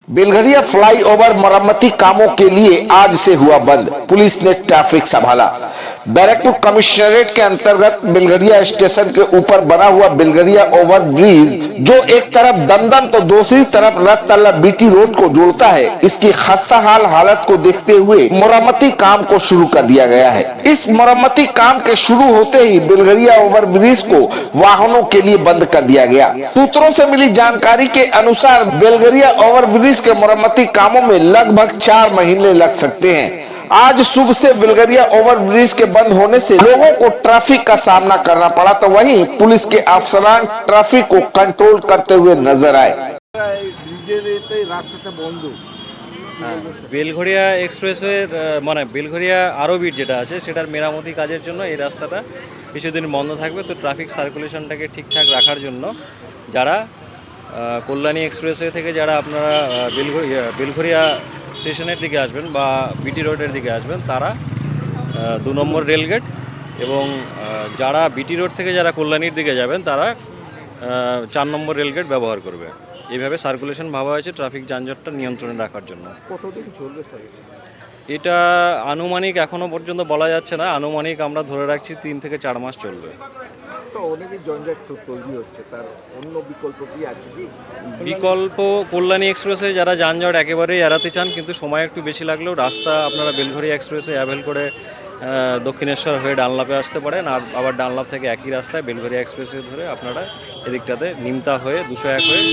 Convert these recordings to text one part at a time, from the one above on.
Belgharia flyover मरम्मती कामों के लिए आज से हुआ बंद। पुलिस ने ट्रैफिक संभाला। बैरकपुर कमिश्नरेट के अंतर्गत बेलघरिया स्टेशन के ऊपर बना हुआ बेलघरिया ओवर ब्रिज, जो एक तरफ दमदम तो दूसरी तरफ रततला बीटी रोड को जोड़ता है, इसकी खस्ताहाल हालत को देखते हुए मरम्मती काम को शुरू कर दिया गया है। इस मरम्मती काम के शुरू होते ही बेलघरिया ओवर ब्रिज को वाहनों के लिए बंद कर दिया गया। सूत्रों से मिली जानकारी के अनुसार बेलघरिया ओवर ब्रिज के मरम्मती कामों में लगभग 4 महीने लग सकते हैं। आज सुबह से बेलघरिया ओवर ब्रिज के बंद होने से लोगों को ट्रैफिक का सामना करना पड़ा, तो वहीं पुलिस के अफसरान ट्रैफिक को कंट्रोल करते हुए नजर आए। বেলঘরিয়া এক্সপ্রেসওয়ের মানে বেলঘরিয়া আরও বিট যেটা আছে সেটার মেরামতি কাজের জন্য এই রাস্তাটা কিছুদিন বন্ধ থাকবে। তো ট্রাফিক সার্কুলেশনটাকে ঠিকঠাক রাখার জন্য যারা কল্যাণী এক্সপ্রেসওয়ে থেকে যারা আপনারা বেলঘরিয়া স্টেশনের দিকে আসবেন বা বিটি রোডের দিকে আসবেন তারা 2 নম্বর রেলগেট, এবং যারা বিটি রোড থেকে যারা কল্যাণীর দিকে যাবেন তারা 4 নম্বর রেলগেট ব্যবহার করবে। এইভাবে সার্কুলেশন ভাবা হয়েছে ট্রাফিক যানজটটা নিয়ন্ত্রণে রাখার জন্য। কতদিন চলবে স্যার এটা আনুমানিক এখনও পর্যন্ত বলা যাচ্ছে না, আনুমানিক আমরা ধরে রাখছি 3 থেকে 4 মাস চলবে। অনেকই যানজট তৈরি হচ্ছে, তার অন্য বিকল্প কি আছে? বিকল্প কল্যাণী এক্সপ্রেসে যারা যানজট একেবারেই এড়াতে চান কিন্তু সময় একটু বেশি লাগলেও রাস্তা আপনারা বেলঘরিয়া এক্সপ্রেসে অ্যাভেল করে দক্ষিণেশ্বর হয়ে ডানলাপে আসতে পারেন, আর আবার ডানলাপ থেকে একই রাস্তায় বেলঘরিয়া এক্সপ্রেসে ধরে আপনারা এদিকটাতে নিমতা হয়ে 201 হয়ে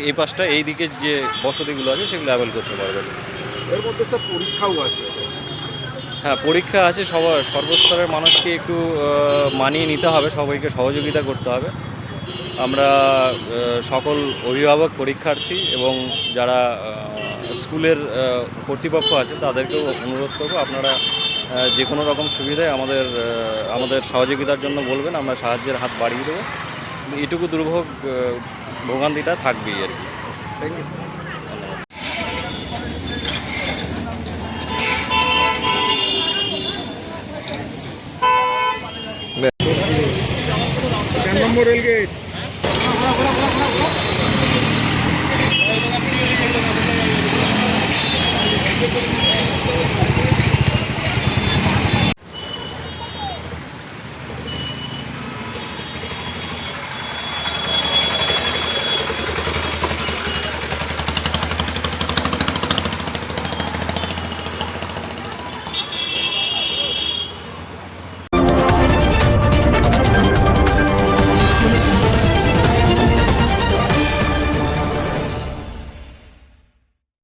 এই পাশটা এই দিকে যে বসতিগুলো আছে সেগুলো অ্যাভেল করতে পারবেন। এর মধ্যে স্যার পরীক্ষাও আছে। হ্যাঁ, পরীক্ষা আছে, সর্বস্তরের মানুষকে একটু মানিয়ে নিতে হবে, সবাইকে সহযোগিতা করতে হবে। আমরা সকল অভিভাবক, পরীক্ষার্থী এবং যারা স্কুলের কর্তৃপক্ষ আছে তাদেরকেও অনুরোধ করবো আপনারা যে কোনো রকম সুবিধায় আমাদের সহযোগিতার জন্য বলবেন, আমরা সাহায্যের হাত বাড়িয়ে দেবো। এটুকু ভোগান্তিটা থাকবেই আর কি। Thank you. Number rail gate